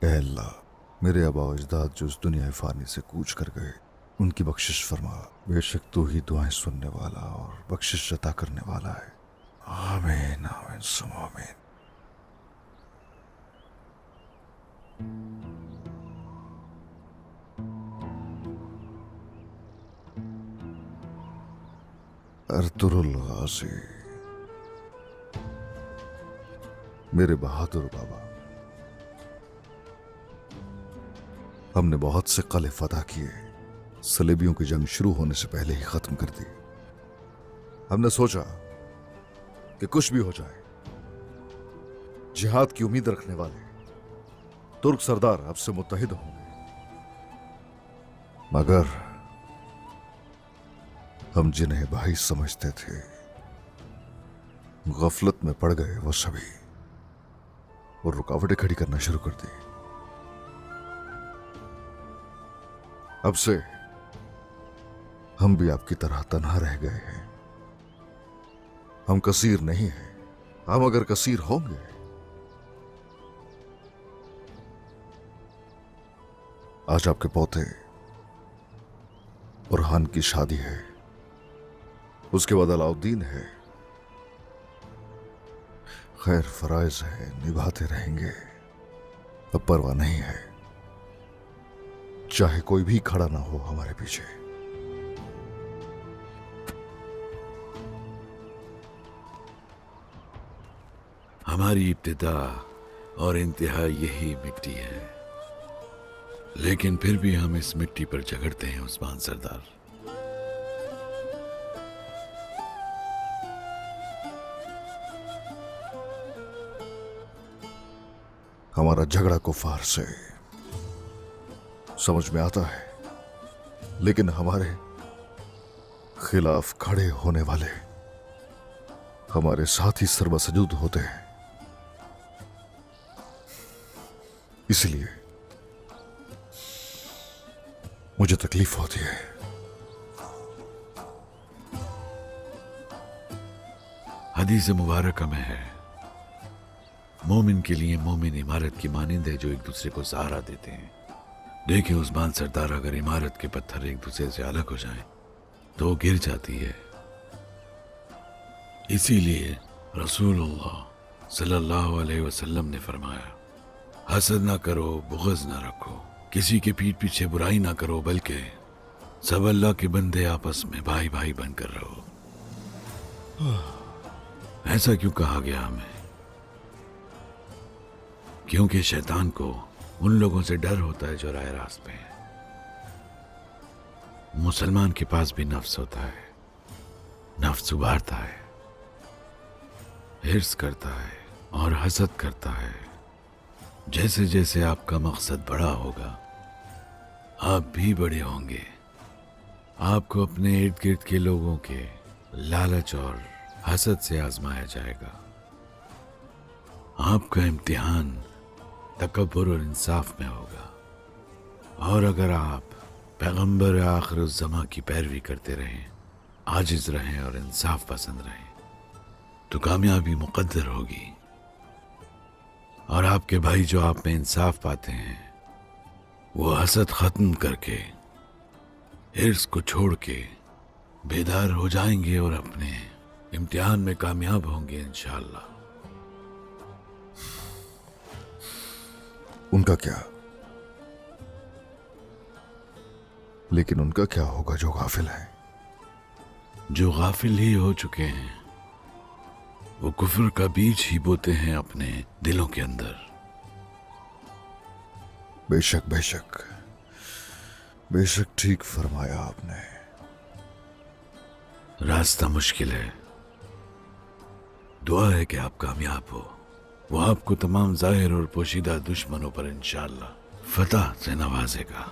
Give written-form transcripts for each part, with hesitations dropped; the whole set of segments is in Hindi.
ए अल्लाह, मेरे आबा अजदाद जो इस दुनिया फानी से कूच कर गए, उनकी बख्शिश फरमा। बेशक तू ही दुआएं सुनने वाला और बख्शिश अता करने वाला है। आमीन आमीन सुम आमीन। अर्तुरुल गाजी, मेरे बहादुर बाबा, हमने बहुत से कले फतह किए, सलेबियों की जंग शुरू होने से पहले ही खत्म कर दी। हमने सोचा कि कुछ भी हो जाए, जिहाद की उम्मीद रखने वाले तुर्क सरदार अब से मुत्तहिद होंगे, मगर हम जिन्हें भाई समझते थे गफलत में पड़ गए वो सभी, और रुकावटें खड़ी करना शुरू कर दी। अब से हम भी आपकी तरह तन्हा रह गए हैं। हम कसीर नहीं हैं, हम अगर कसीर होंगे आज आपके पोते बुरहान की शादी है, उसके बाद अलाउद्दीन है। खैर फराइज है, निभाते रहेंगे, अब परवाह नहीं है, चाहे कोई भी खड़ा ना हो हमारे पीछे। हमारी इब्तिदा और इंतहा यही मिट्टी है, लेकिन फिर भी हम इस मिट्टी पर झगड़ते हैं उस्मान सरदार। हमारा झगड़ा कुफार से समझ में आता है, लेकिन हमारे खिलाफ खड़े होने वाले हमारे साथ ही सर्वसजूद होते हैं। इसलिए मुझे तकलीफ होती है। हदीस मुबारक में है, मोमिन के लिए मोमिन इमारत की मानिंद है जो एक दूसरे को सहारा देते हैं। देखिए उस्मान सरदार, अगर इमारत के पत्थर एक दूसरे से अलग हो जाएं तो वो गिर जाती है। इसीलिए रसूलुल्लाह सल्लल्लाहु अलैहि वसल्लम ने फरमाया, हसद ना करो, बुग़्ज़ ना रखो, किसी के पीठ पीछे बुराई ना करो, बल्कि सब अल्लाह के बंदे आपस में भाई भाई बनकर रहो। ऐसा क्यों कहा गया हमें? क्योंकि शैतान को उन लोगों से डर होता है जो राह रास्त पे हैं। मुसलमान के पास भी नफ्स होता है, नफ्स उभारता है, हिर्स करता है और हसद करता है। जैसे जैसे आपका मकसद बड़ा होगा, आप भी बड़े होंगे। आपको अपने इर्द गिर्द के लोगों के लालच और हसद से आजमाया जाएगा। आपका इम्तिहान तकब्बुर और इंसाफ में होगा, और अगर आप पैगंबर आखिरुज़्ज़मा की पैरवी करते रहें, आजिज़ रहें और इंसाफ पसंद रहें, तो कामयाबी मुक़द्दर होगी। और आपके भाई जो आप में इंसाफ पाते हैं, वो हसद ख़त्म करके, हिर्स को छोड़ के बेदार हो जाएंगे और अपने इम्तिहान में कामयाब होंगे इंशाअल्लाह। उनका क्या? लेकिन उनका क्या होगा जो गाफिल है? जो गाफिल ही हो चुके हैं, वो कुफ्र का बीज ही बोते हैं अपने दिलों के अंदर। बेशक बेशक बेशक, ठीक फरमाया आपने। रास्ता मुश्किल है, दुआ है कि आप कामयाब हो। वो आपको तमाम जाहिर और पोशीदा दुश्मनों पर इंशाअल्लाह फतह से नवाजेगा।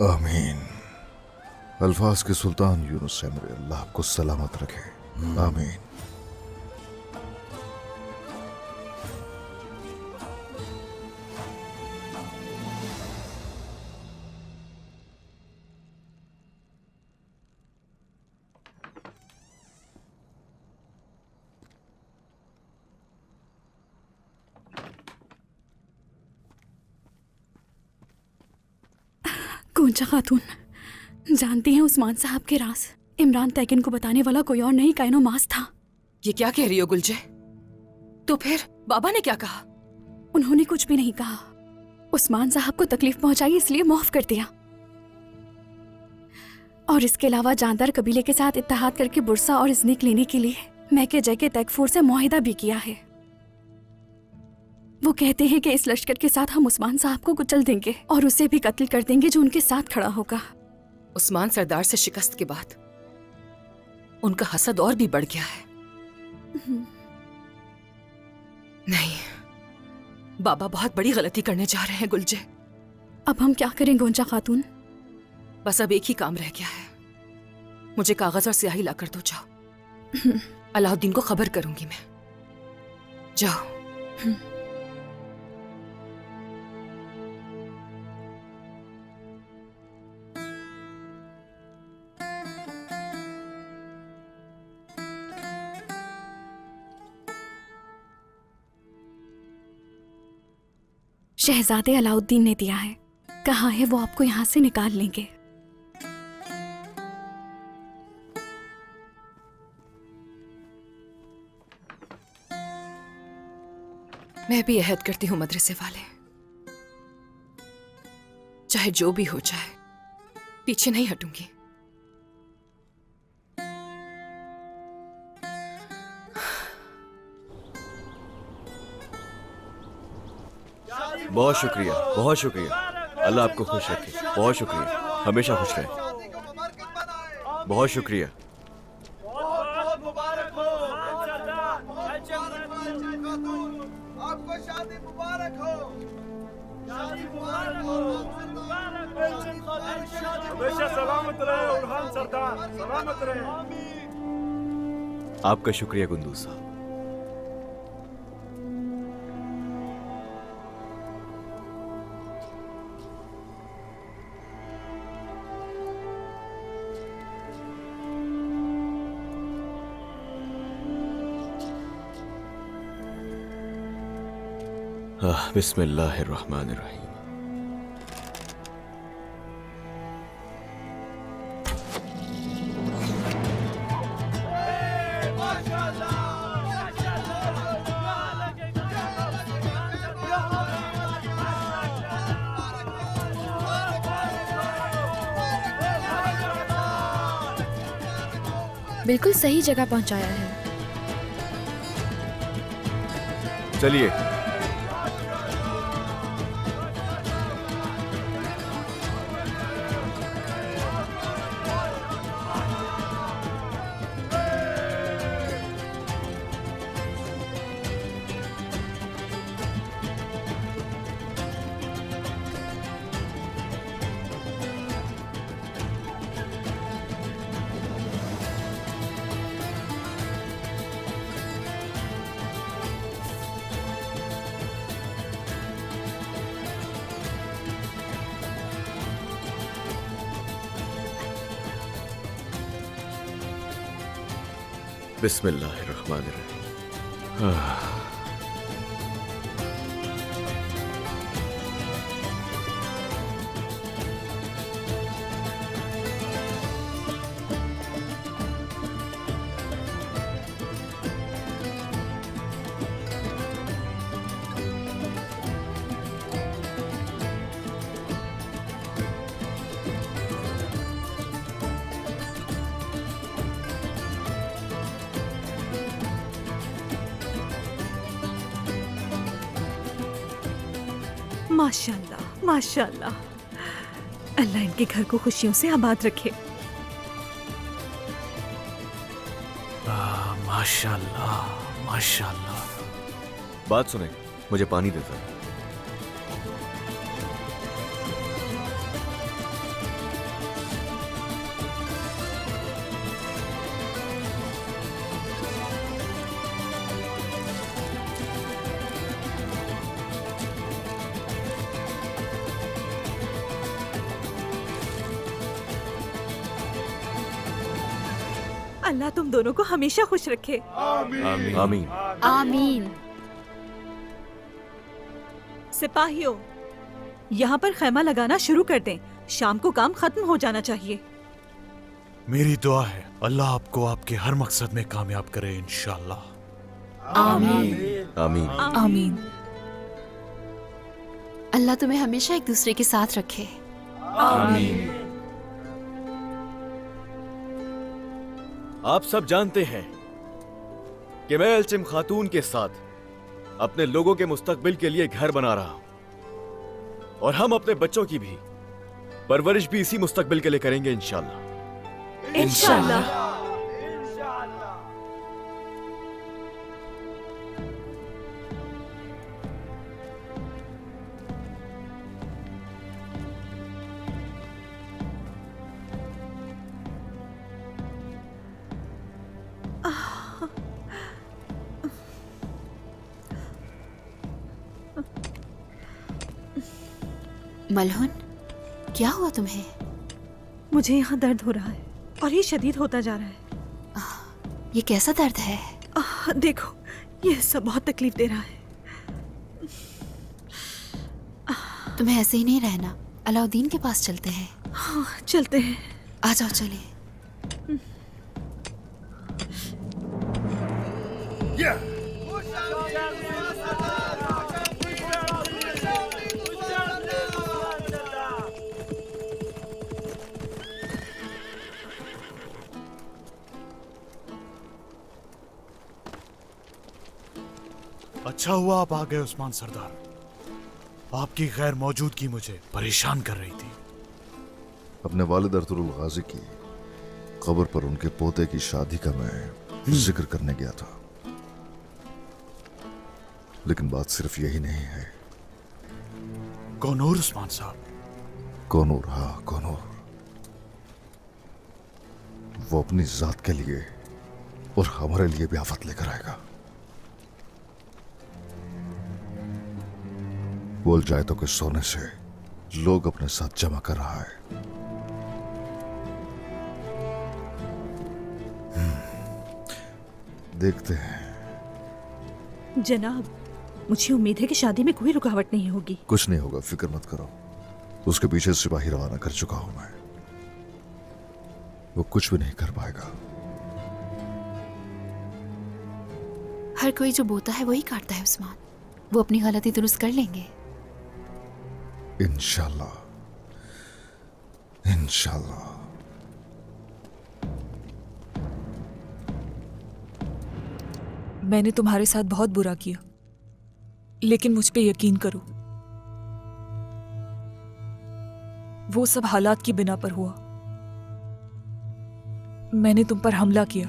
आमीन। अल्फाज के सुल्तान यूनुस एमरे, अल्लाह आपको सलामत रखे। आमीन। गोंजा खातून, जानती हैं उस्मान साहब के राज? इमरान तैकिन को बताने वाला कोई और नहीं, कायनो मास था। ये क्या कह रही हो गुलजे? तो फिर बाबा ने क्या कहा? उन्होंने कुछ भी नहीं कहा। उस्मान साहब को तकलीफ पहुंचाई इसलिए माफ कर दिया। और इसके अलावा जानदार कबीले के साथ इत्तेहाद करके बुरसा और इज़्निक लेने के लिए मैके जय के तैकफूर से मुआहिदा भी किया है। वो कहते हैं कि इस लश्कर के साथ हम उस्मान साहब को कुचल देंगे और उसे भी कत्ल कर देंगे जो उनके साथ खड़ा होगा। उस्मान सरदार से शिकस्त के बाद उनका हसद और भी बढ़ गया है। नहीं, बाबा बहुत बड़ी गलती करने जा रहे हैं गुलजे। अब हम क्या करें गोंजा खातून? बस अब एक ही काम रह गया है। मुझे कागज और स्याही लाकर दो, जाओ। अलाउद्दीन को खबर करूंगी मैं। जाओ। शहजादे अलाउद्दीन ने दिया है, कहा है वो आपको यहाँ से निकाल लेंगे। मैं भी अहद करती हूँ मदरसे वाले, चाहे जो भी हो जाए पीछे नहीं हटूंगी। बहुत शुक्रिया, बहुत शुक्रिया। अल्लाह आपको खुश रखे। बहुत शुक्रिया, हमेशा खुश रहे। बहुत शुक्रिया। आपको शादी मुबारक हो। शादी मुबारक हो। हमेशा सलामत रहे उर्हान सरदार, सलामत रहे। आपका शुक्रिया कुंदूज साहब। बिस्मिल्लाहिर्रहमानिर्रहीम। बिल्कुल सही जगह पहुंचाया है। चलिए। बिस्मिल्लाहिर्रहमानिर्रहीम। माशाल्लाह, माशाल्लाह। अल्लाह इनके घर को खुशियों से आबाद रखे। माशाल्लाह, माशाल्लाह। बात सुने, मुझे पानी देता है। अल्लाह तुम दोनों को हमेशा खुश रखे। आमीन, आमीन। आमीन। सिपाहियों, यहाँ पर खैमा लगाना शुरू कर दें। शाम को काम खत्म हो जाना चाहिए। मेरी दुआ है अल्लाह आपको आपके हर मकसद में कामयाब करे इंशाअल्लाह। आमीन। आमीन। अल्लाह तुम्हें हमेशा एक दूसरे के साथ रखे। आप सब जानते हैं कि मैं एल्चिम खातून के साथ अपने लोगों के मुस्तकबिल के लिए घर बना रहा हूं और हम अपने बच्चों की भी परवरिश भी इसी मुस्तकबिल के लिए करेंगे इंशाअल्लाह। इंशाअल्लाह। मलहुन, क्या हुआ तुम्हें? मुझे यहाँ दर्द हो रहा है और ये शदीद होता जा रहा है। ये कैसा दर्द है? देखो, ये सब बहुत तकलीफ दे रहा है। तुम्हें ऐसे ही नहीं रहना, अलाउद्दीन के पास चलते हैं। हाँ, चलते हैं। आ जाओ, चले। अच्छा हुआ आप आ गए उस्मान सरदार। आपकी गैर मौजूदगी मुझे परेशान कर रही थी। अपने वालिद अर्तुरुल गाजी की कब्र पर उनके पोते की शादी का मैं जिक्र करने गया था, लेकिन बात सिर्फ यही नहीं है। कौनूर उस्मान साहब? कौनूर, हाँ कौनूर। वो अपनी जात के लिए और हमारे लिए भी आफत लेकर आएगा। बोल जाए तो कि सोने से लोग अपने साथ जमा कर रहा है। देखते हैं। जनाब, मुझे उम्मीद है कि शादी में कोई रुकावट नहीं होगी। कुछ नहीं होगा, फिक्र मत करो। उसके पीछे सिपाही रवाना कर चुका हूं मैं। वो कुछ भी नहीं कर पाएगा। हर कोई जो बोता है वही काटता है उस्मान। वो अपनी गलती दुरुस्त कर लेंगे इंशाल्लाह, इंशाल्लाह। मैंने तुम्हारे साथ बहुत बुरा किया, लेकिन मुझ पे यकीन करो, वो सब हालात की बिना पर हुआ। मैंने तुम पर हमला किया।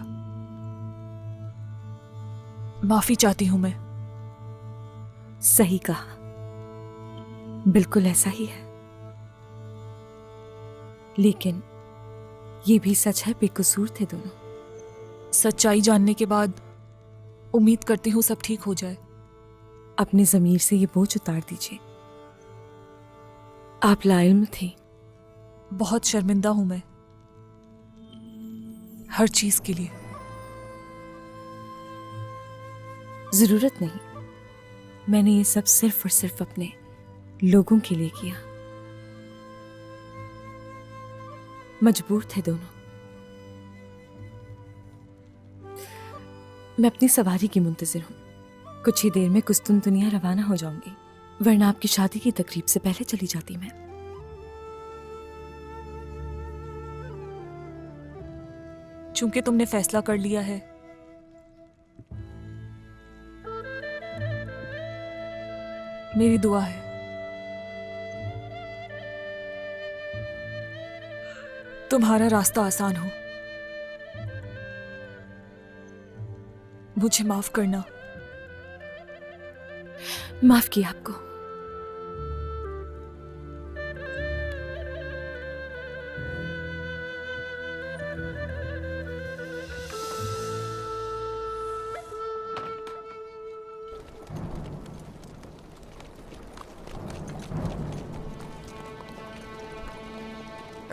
माफी चाहती हूं मैं। सही कहा, बिल्कुल ऐसा ही है। लेकिन ये भी सच है, बेकसूर थे दोनों। सच्चाई जानने के बाद उम्मीद करती हूँ सब ठीक हो जाए। अपने ज़मीर से ये बोझ उतार दीजिए। आप लाइल्म थी। बहुत शर्मिंदा हूं मैं हर चीज के लिए। जरूरत नहीं, मैंने ये सब सिर्फ और सिर्फ अपने लोगों के लिए किया। मजबूर थे दोनों। मैं अपनी सवारी की मुंतजिर हूं। कुछ ही देर में कुस्तुनतुनिया रवाना हो जाऊंगी, वरना आपकी शादी की तकरीब से पहले चली जाती मैं। चूंकि तुमने फैसला कर लिया है, मेरी दुआ है तुम्हारा रास्ता आसान हो। मुझे माफ करना। माफ किया आपको।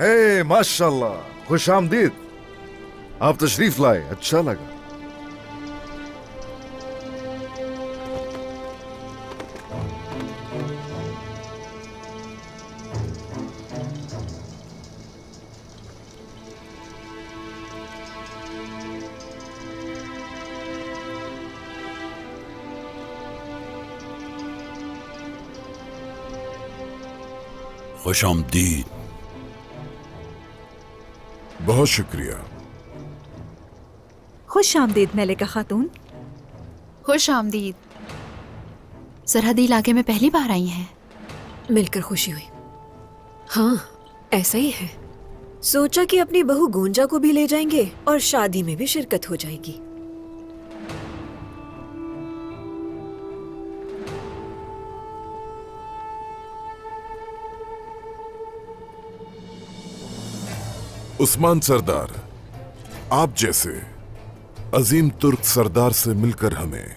ए माशाल्लाह, खुश आमदीद। आप तशरीफ लाए, अच्छा लगा। खुशामदीद। बहुत शुक्रिया। खुश आमदीद मलिका खातून। खुश आमदीद। सरहदी इलाके में पहली बार आई हैं। मिलकर खुशी हुई। हाँ, ऐसा ही है। सोचा कि अपनी बहू गोंजा को भी ले जाएंगे और शादी में भी शिरकत हो जाएगी। उस्मान सरदार, आप जैसे अजीम तुर्क सरदार से मिलकर हमें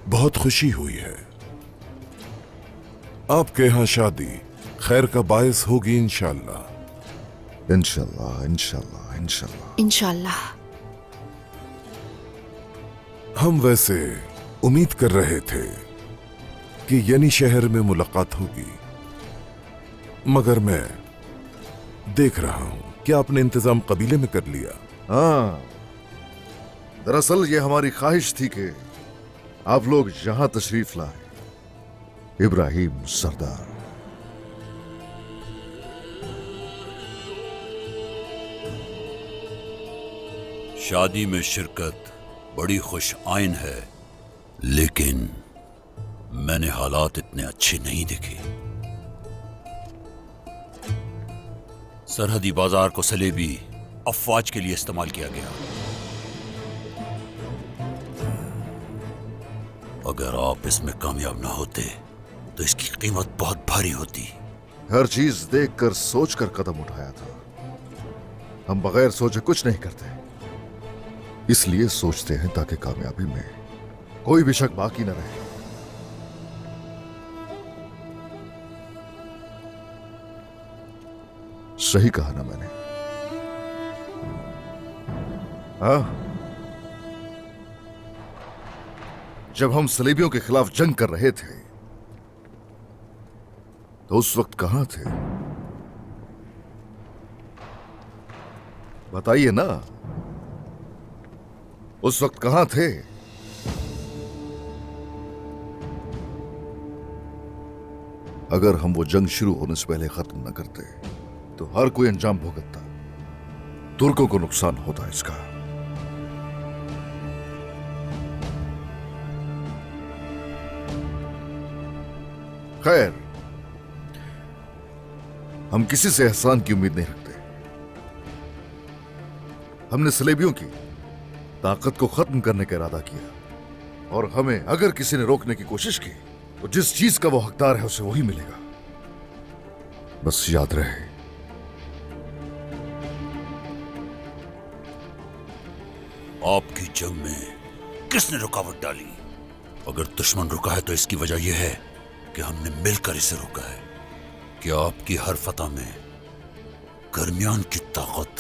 बहुत खुशी हुई है। आपके यहाँ शादी खैर का बायस होगी इंशाल्लाह। इंशाल्लाह इंशाल्लाह इंशाल्लाह इंशाल्लाह। हम वैसे उम्मीद कर रहे थे कि यनी शहर में मुलाकात होगी, मगर मैं देख रहा हूं कि आपने इंतजाम कबीले में कर लिया। हाँ, दरअसल ये हमारी ख्वाहिश थी कि आप लोग यहां तशरीफ लाए। इब्राहिम सरदार। शादी में शिरकत बड़ी खुश आइन है, लेकिन मैंने हालात इतने अच्छे नहीं देखे। सरहदी बाजार को सलेबी अफवाज के लिए इस्तेमाल किया गया। अगर आप इसमें कामयाब ना होते तो इसकी कीमत बहुत भारी होती। हर चीज देखकर सोचकर कदम उठाया था। हम बगैर सोचे कुछ नहीं करते, इसलिए सोचते हैं ताकि कामयाबी में कोई भी शक बाकी न रहे। सही कहा ना मैंने? हाँ, जब हम सलीबियों के खिलाफ जंग कर रहे थे तो उस वक्त कहां थे? बताइए ना, उस वक्त कहां थे? अगर हम वो जंग शुरू होने से पहले खत्म न करते तो हर कोई अंजाम भुगतता। तुर्कों को नुकसान होता इसका। खैर, हम किसी से एहसान की उम्मीद नहीं रखते। हमने सलेबियों की ताकत को खत्म करने का इरादा किया, और हमें अगर किसी ने रोकने की कोशिश की तो जिस चीज का वो हकदार है उसे वही मिलेगा। बस याद रहे, आपकी जंग में किसने रुकावट डाली? अगर दुश्मन रुका है तो इसकी वजह यह है कि हमने मिलकर इसे रोका है। कि आपकी हर फतह में गर्मियान की ताकत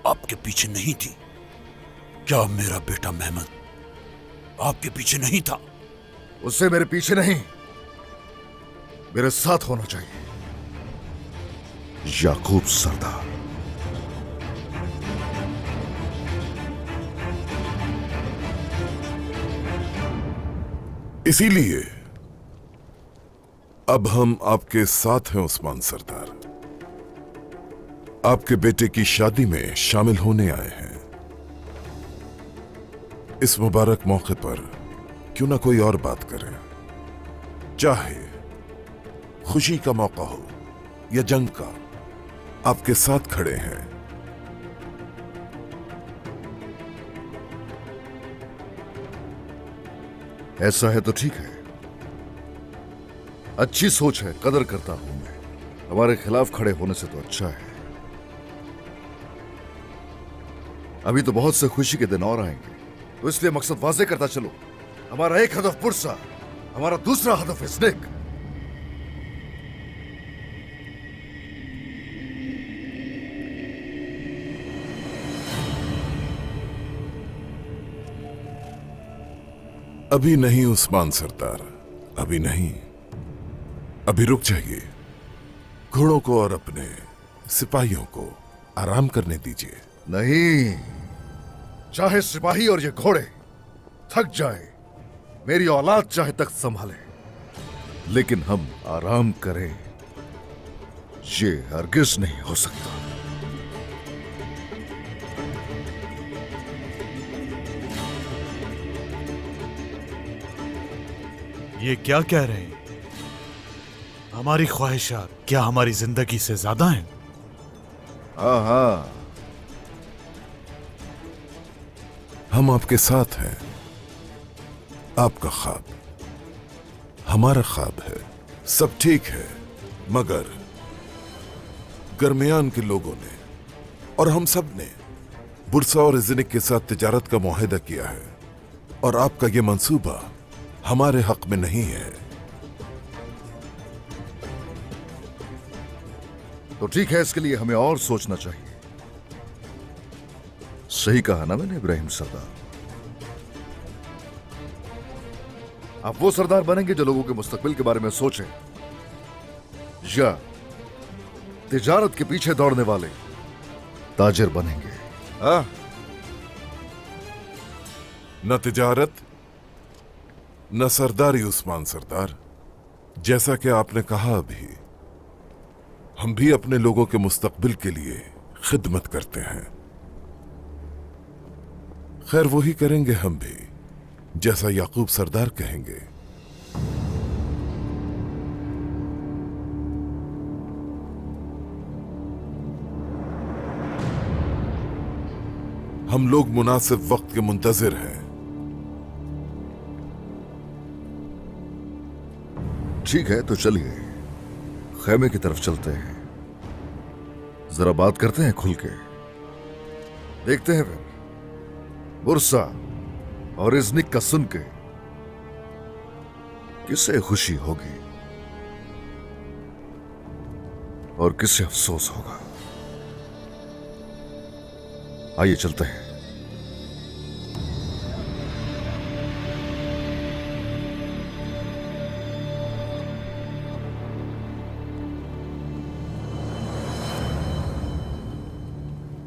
आपके पीछे नहीं थी? क्या मेरा बेटा मेहमद आपके पीछे नहीं था? उसे मेरे पीछे नहीं, मेरे साथ होना चाहिए। याकूब सरदार। इसीलिए अब हम आपके साथ हैं उस्मान सरदार। आपके बेटे की शादी में शामिल होने आए हैं। इस मुबारक मौके पर क्यों ना कोई और बात करें, चाहे खुशी का मौका हो या जंग का। आपके साथ खड़े हैं। ऐसा है तो ठीक है, अच्छी सोच है, कदर करता हूं मैं। हमारे खिलाफ खड़े होने से तो अच्छा है। अभी तो बहुत से खुशी के दिन और आएंगे, तो इसलिए मकसद वाजे करता चलो। हमारा एक हदफ पुरसा, हमारा दूसरा हदफ स्नेक। अभी नहीं उस्मान सरदार, अभी नहीं। अभी रुक जाइए। घोड़ों को और अपने सिपाहियों को आराम करने दीजिए। नहीं, चाहे सिपाही और ये घोड़े थक जाए, मेरी औलाद चाहे तख्त संभाले, लेकिन हम आराम करें ये हरगिज नहीं हो सकता। ये क्या कह रहे हैं? हमारी ख्वाहिशात क्या हमारी जिंदगी से ज्यादा हैं? हाँ हाँ, हम आपके साथ हैं। आपका ख्वाब हमारा ख्वाब है, सब ठीक है। मगर गरमियान के लोगों ने और हम सब ने बुरसा और इज़निक के साथ तिजारत का मुआहिदा किया है, और आपका ये मंसूबा हमारे हक में नहीं है। तो ठीक है, इसके लिए हमें और सोचना चाहिए। सही कहा ना मैंने इब्राहिम सरदार? आप वो सरदार बनेंगे जो लोगों के मुस्तकबिल के बारे में सोचें, या तिजारत के पीछे दौड़ने वाले ताजिर बनेंगे? हाँ, न तिजारत न सरदारी उस्मान सरदार। जैसा कि आपने कहा, अभी हम भी अपने लोगों के मुस्तकबिल के लिए खिदमत करते हैं। खैर, वही करेंगे हम भी जैसा याकूब सरदार कहेंगे। हम लोग मुनासिब वक्त के मुंतजिर हैं। ठीक है, तो चलिए खैमे की तरफ चलते हैं। जरा बात करते हैं खुल के। देखते हैं फिर बुरसा और इज़निक का सुन के किसे खुशी होगी और किसे अफसोस होगा। आइए चलते हैं।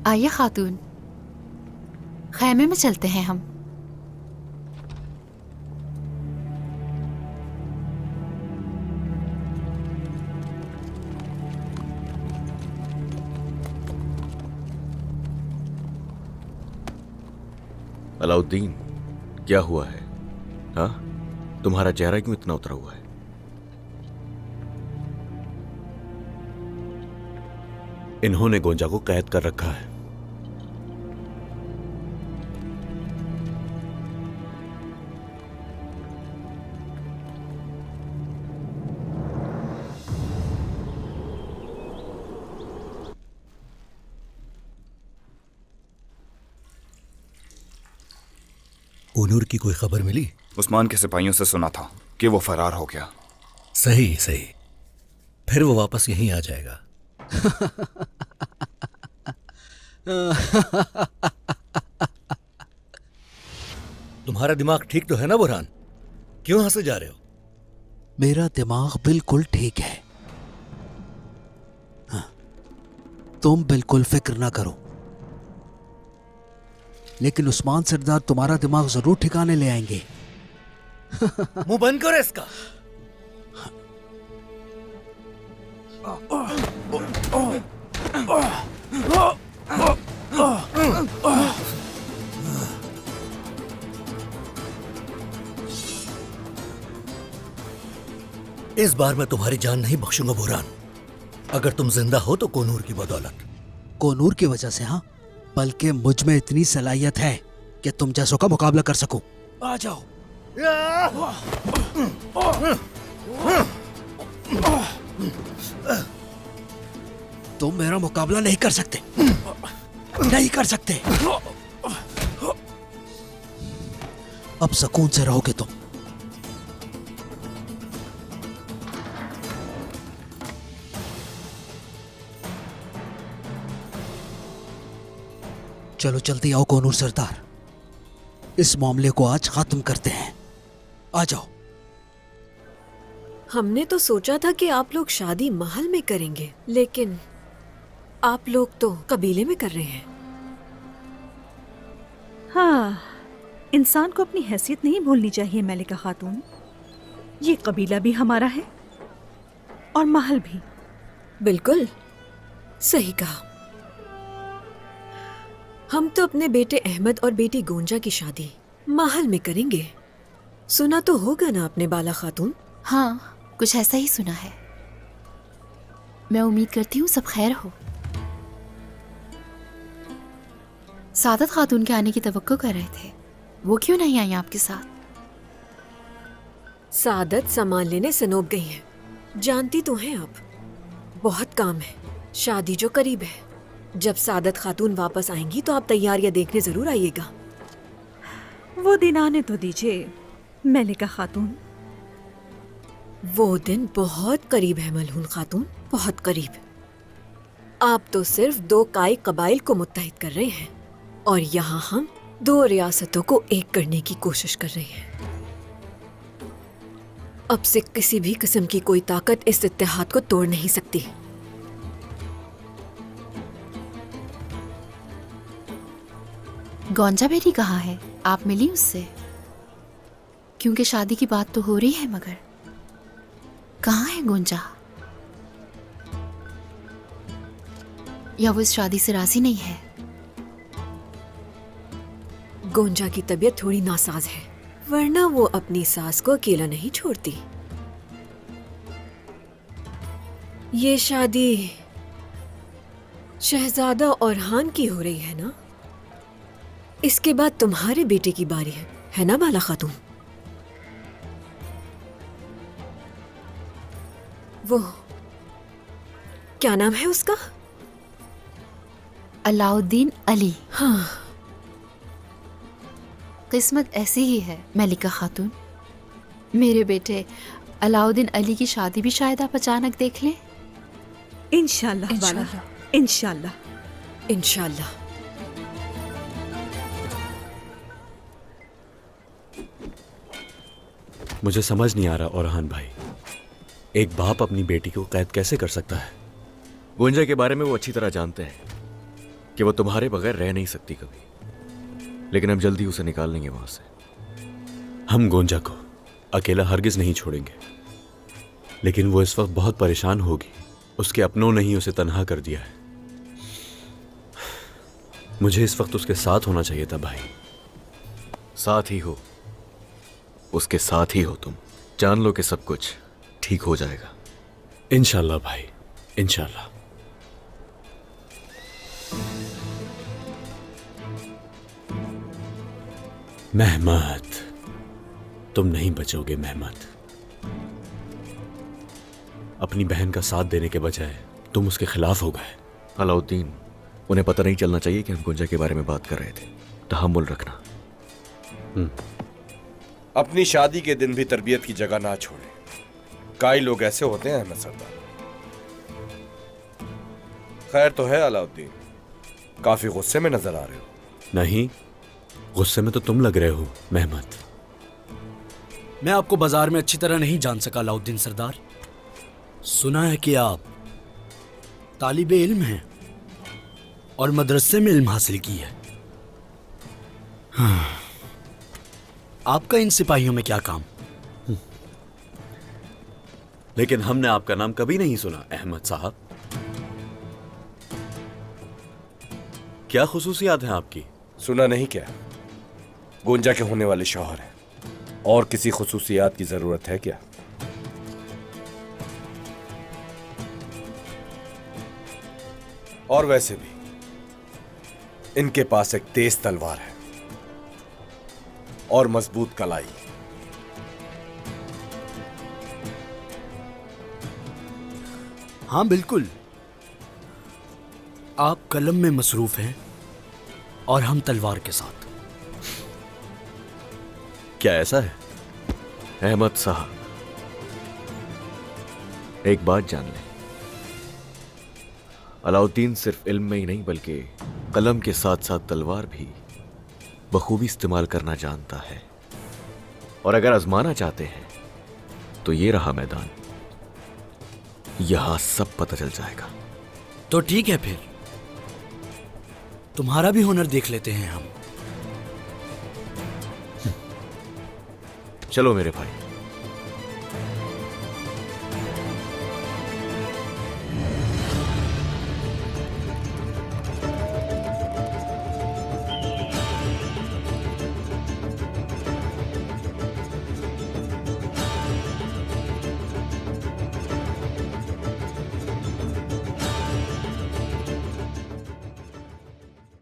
आइए खातून, खैमे में चलते हैं हम। अलाउद्दीन, क्या हुआ है? हाँ, तुम्हारा चेहरा क्यों इतना उतरा हुआ है? इन्होंने गोंजा को कैद कर रखा है। कोनूर की कोई खबर मिली? उस्मान के सिपाहियों से सुना था कि वो फरार हो गया। सही सही, फिर वो वापस यहीं आ जाएगा। तुम्हारा दिमाग ठीक तो है ना बुरहान? क्यों हंसे जा रहे हो? मेरा दिमाग बिल्कुल ठीक है। हाँ, तुम बिल्कुल फिक्र ना करो। लेकिन उस्मान सरदार तुम्हारा दिमाग जरूर ठिकाने ले आएंगे। मुंह बंद करो इसका। इस बार मैं तुम्हारी जान नहीं बख्शूंगा बुरहान। अगर तुम जिंदा हो तो कोनूर की बदौलत। कोनूर की वजह से? हाँ, बल्कि मुझ में इतनी सलाहियत है कि तुम जैसों का मुकाबला कर सकूं। आ जाओ। तुम मेरा मुकाबला नहीं कर सकते, नहीं कर सकते। अब सुकून से रहोगे तुम। चलो जल्दी आओ कोनूर सरदार, इस मामले को आज खत्म करते हैं। आ जाओ। हमने तो सोचा था कि आप लोग शादी महल में करेंगे, लेकिन आप लोग तो कबीले में कर रहे हैं। हाँ, इंसान को अपनी हैसियत नहीं भूलनी चाहिए मलिका खातून। ये कबीला भी हमारा है और महल भी। बिल्कुल सही कहा। हम तो अपने बेटे अहमद और बेटी गोंजा की शादी महल में करेंगे। सुना तो होगा ना आपने बाला खातून? हाँ, कुछ ऐसा ही सुना है। मैं उम्मीद करती हूँ सब खैर हो। सादत खातून के आने की तवक्को कर रहे थे, वो क्यों नहीं आई आपके साथ? सादत सामान लेने सनोप गई है। जानती तो हैं आप, बहुत काम है। शादी जो करीब है, जब सादत खातून वापस आएंगी तो आप तैयारियां देखने जरूर आइएगा। वो दिन आने तो दीजिए मलिका खातून। वो दिन बहुत करीब है मलहून खातून, बहुत करीब। आप तो सिर्फ 2 काई कबाइल को मुत्तहिद कर रहे हैं और यहाँ हम 2 रियासतों को एक करने की कोशिश कर रहे हैं। अब से किसी भी किस्म की कोई ताकत इस इत्तेहाद को तोड़ नहीं सकती। गोंजा बेटी कहाँ है? आप मिली उससे? क्योंकि शादी की बात तो हो रही है, मगर कहाँ है गोंजा? या वो इस शादी से राजी नहीं है? गोंजा की तबीयत थोड़ी नासाज है, वरना वो अपनी सास को अकेला नहीं छोड़ती। ये शादी शहजादा औरहान की हो रही है ना? इसके बाद तुम्हारे बेटे की बारी है ना बाला खातून? वो क्या नाम है उसका? अलाउद्दीन अली। हाँ, किस्मत ऐसी ही है मलिका खातून। मेरे बेटे अलाउद्दीन अली की शादी भी शायद आप अचानक देख लें। इंशाल्लाह बाला, इंशाल्लाह। इंशाल्लाह। मुझे समझ नहीं आ रहा औरहान भाई, एक बाप अपनी बेटी को कैद कैसे कर सकता है? गोंजा के बारे में वो अच्छी तरह जानते हैं कि वो तुम्हारे बगैर रह नहीं सकती कभी, लेकिन अब जल्दी उसे निकाल लेंगे वहां से। हम गोंजा को अकेला हरगिज नहीं छोड़ेंगे, लेकिन वो इस वक्त बहुत परेशान होगी। उसके अपनों ने ही उसे तन्हा कर दिया है। मुझे इस वक्त उसके साथ होना चाहिए था भाई। साथ ही हो, उसके साथ ही हो तुम। जान लो कि सब कुछ ठीक हो जाएगा। इंशाल्लाह भाई, इंशाल्लाह। महमद, तुम नहीं बचोगे महमद। अपनी बहन का साथ देने के बजाय तुम उसके खिलाफ हो गए। अलाउद्दीन, उन्हें पता नहीं चलना चाहिए कि हम गुंजा के बारे में बात कर रहे थे। तहम्मुल रखना। अपनी शादी के दिन भी तरबियत की जगह ना छोड़े। कई लोग ऐसे होते हैं अहमद सरदार। खैर तो है अलाउद्दीन, काफी गुस्से में नजर आ रहे हो। नहीं, गुस्से में तो तुम लग रहे हो महमद। मैं आपको बाजार में अच्छी तरह नहीं जान सका अलाउद्दीन सरदार। सुना है कि आप तालिबे इल्म हैं और मदरसे में इल्म हासिल की है। हाँ। आपका इन सिपाहियों में क्या काम? लेकिन हमने आपका नाम कभी नहीं सुना अहमद साहब। क्या खुसूसियात हैं आपकी? सुना नहीं क्या? गोंजा के होने वाले शौहर हैं, और किसी खुसूसियात की जरूरत है क्या? और वैसे भी इनके पास एक तेज तलवार है और मजबूत कलाई। हाँ बिल्कुल, आप कलम में मसरूफ हैं और हम तलवार के साथ। क्या ऐसा है? अहमद साहब, एक बात जान लें, अलाउद्दीन सिर्फ इल्म में ही नहीं बल्कि कलम के साथ साथ तलवार भी बखूबी इस्तेमाल करना जानता है। और अगर आजमाना चाहते हैं तो ये रहा मैदान, यहां सब पता चल जाएगा। तो ठीक है, फिर तुम्हारा भी हुनर देख लेते हैं हम। चलो मेरे भाई।